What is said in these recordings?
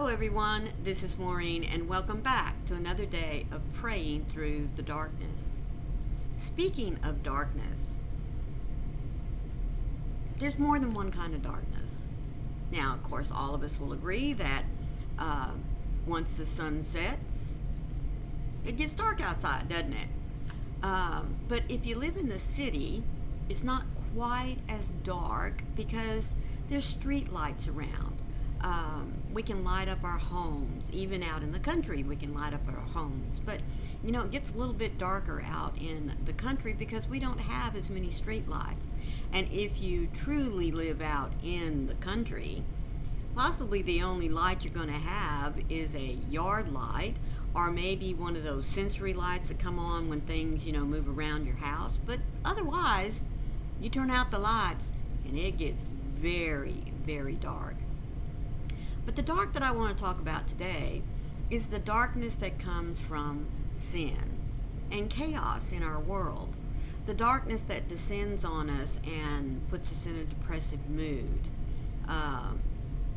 Hello, everyone. This is Maureen, and welcome back to another day of praying through the darkness. Speaking of darkness, there's more than one kind of darkness. Now, of course, all of us will agree that once the sun sets, it gets dark outside, doesn't it? But if you live in the city, it's not quite as dark because there's street lights around. We can light up our homes. Even out in the country, we can light up our homes. But, it gets a little bit darker out in the country because we don't have as many street lights. And if you truly live out in the country, possibly the only light you're going to have is a yard light or maybe one of those sensory lights that come on when things, move around your house. But otherwise, you turn out the lights and it gets very, very dark. But the dark that I want to talk about today is the darkness that comes from sin and chaos in our world. The darkness that descends on us and puts us in a depressive mood,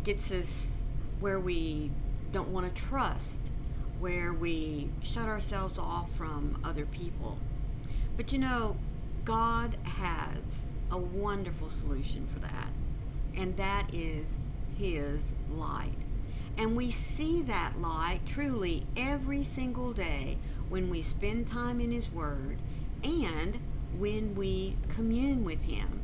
gets us where we don't want to trust, where we shut ourselves off from other people. But God has a wonderful solution for that, and that is His light. And we see that light truly every single day when we spend time in His Word and when we commune with Him.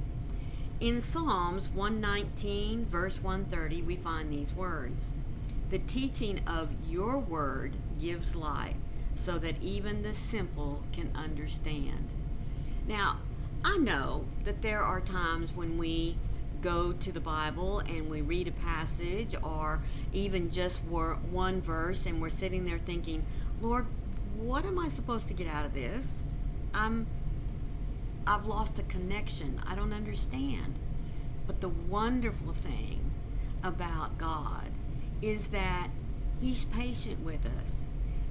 In Psalms 119, verse 130, we find these words: "The teaching of your word gives light, so that even the simple can understand." Now, I know that there are times when we go to the Bible and we read a passage or even just one verse and we're sitting there thinking, Lord, what am I supposed to get out of this? I've lost a connection. I don't understand. But the wonderful thing about God is that He's patient with us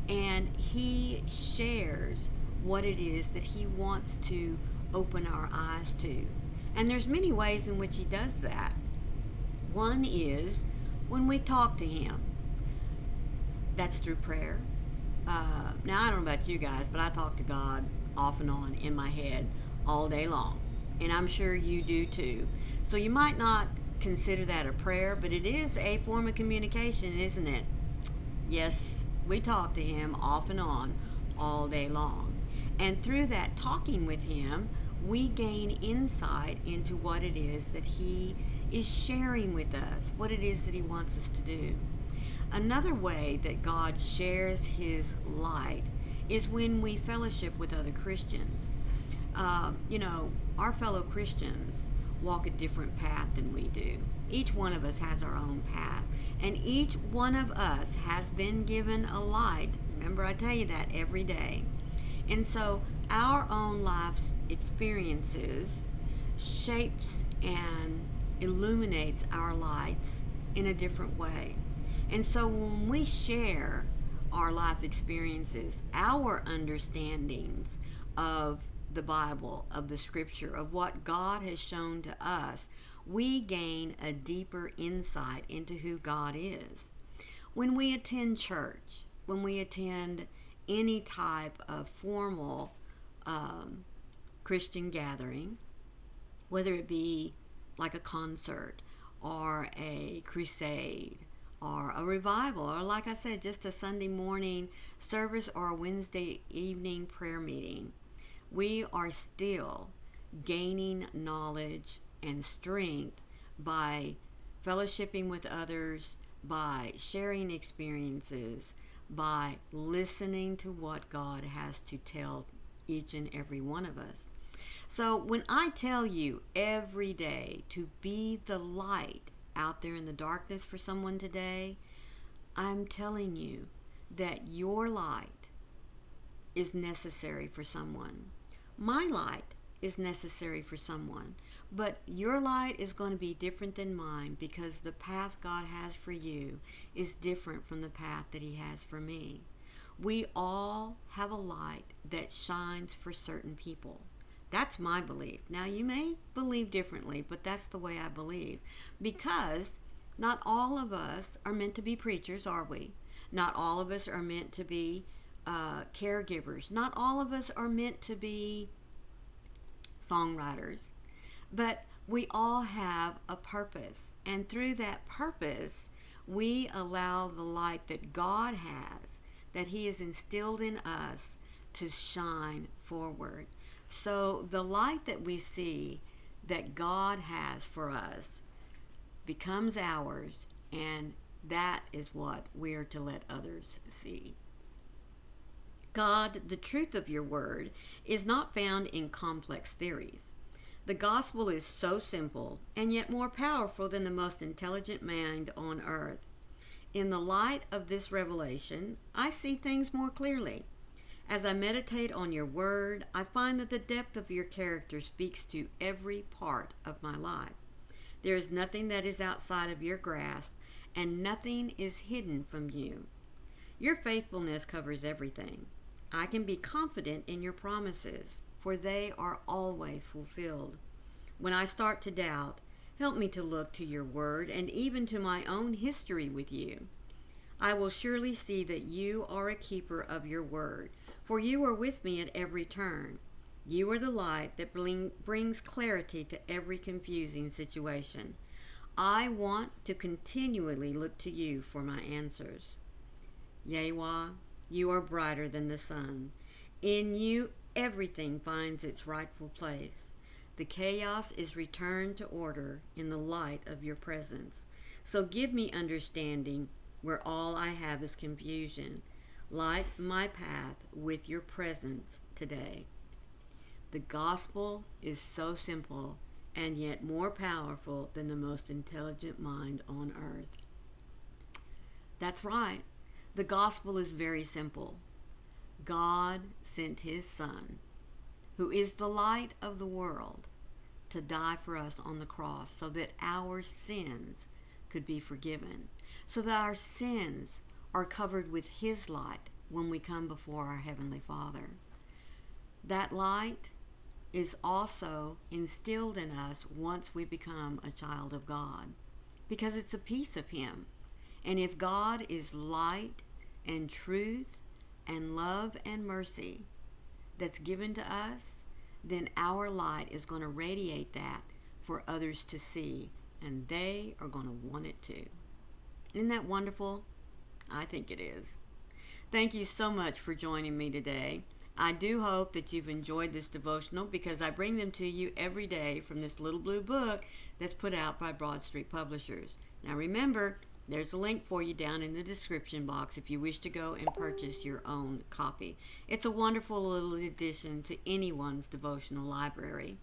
and He shares what it is that He wants to open our eyes to. And there's many ways in which He does that. One is when we talk to Him. That's through prayer. Now, I don't know about you guys, but I talk to God off and on in my head all day long. And I'm sure you do too. So you might not consider that a prayer, but it is a form of communication, isn't it? Yes, we talk to Him off and on all day long. And through that talking with Him, we gain insight into what it is that He is sharing with us, what it is that He wants us to do. Another way that God shares His light is when we fellowship with other Christians. Our fellow Christians walk a different path than we do. Each one of us has our own path, and each one of us has been given a light. Remember, I tell you that every day. And so our own life's experiences shapes and illuminates our lights in a different way. And so when we share our life experiences, our understandings of the Bible, of the Scripture, of what God has shown to us, we gain a deeper insight into who God is. When we attend church, when we attend any type of formal Christian gathering, whether it be like a concert or a crusade or a revival, or like I said, just a Sunday morning service or a Wednesday evening prayer meeting, we are still gaining knowledge and strength by fellowshipping with others, by sharing experiences, by listening to what God has to tell each and every one of us. So when I tell you every day to be the light out there in the darkness for someone today, I'm telling you that your light is necessary for someone. My light is necessary for someone, but your light is going to be different than mine because the path God has for you is different from the path that He has for me. We all have a light that shines for certain people. That's my belief. Now, you may believe differently, but that's the way I believe, because Not all of us are meant to be preachers, are we? Not all of us are meant to be caregivers. Not all of us are meant to be songwriters. But we all have a purpose. And through that purpose, we allow the light that God has, that He has instilled in us, to shine forward. So the light that we see that God has for us becomes ours, and that is what we're to let others see. God, the truth of your word is not found in complex theories. The gospel is so simple and yet more powerful than the most intelligent mind on earth. In the light of this revelation, I see things more clearly. As I meditate on your word, I find that the depth of your character speaks to every part of my life. There is nothing that is outside of your grasp, and nothing is hidden from you. Your faithfulness covers everything. I can be confident in your promises, for they are always fulfilled. When I start to doubt, help me to look to your word and even to my own history with you. I will surely see that you are a keeper of your word, for you are with me at every turn. You are the light that brings clarity to every confusing situation. I want to continually look to you for my answers. Yahweh, you are brighter than the sun. In you, everything finds its rightful place. The chaos is returned to order in the light of your presence. So give me understanding where all I have is confusion. Light my path with your presence today. The gospel is so simple and yet more powerful than the most intelligent mind on earth. That's right. The gospel is very simple. God sent His Son, who is the light of the world, to die for us on the cross so that our sins could be forgiven, so that our sins are covered with His light when we come before our Heavenly Father. That light is also instilled in us once we become a child of God, because it's a piece of Him. And if God is light and truth and love and mercy that's given to us, then our light is going to radiate that for others to see, and they are going to want it too. Isn't that wonderful? I think it is. Thank you so much for joining me today. I do hope that you've enjoyed this devotional, because I bring them to you every day from this little blue book that's put out by Broad Street Publishers. Now remember, there's a link for you down in the description box if you wish to go and purchase your own copy. It's a wonderful little addition to anyone's devotional library.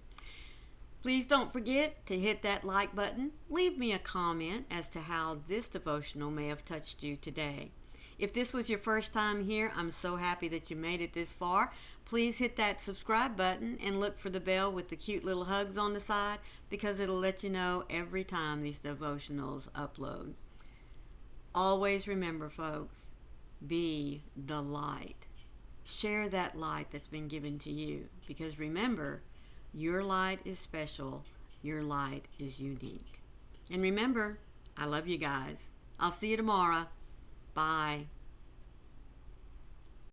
Please don't forget to hit that like button. Leave me a comment as to how this devotional may have touched you today. If this was your first time here, I'm so happy that you made it this far. Please hit that subscribe button and look for the bell with the cute little hugs on the side, because it'll let you know every time these devotionals upload. Always remember, folks, be the light. Share that light that's been given to you, because remember, your light is special. Your light is unique. And remember, I love you guys. I'll see you tomorrow. Bye.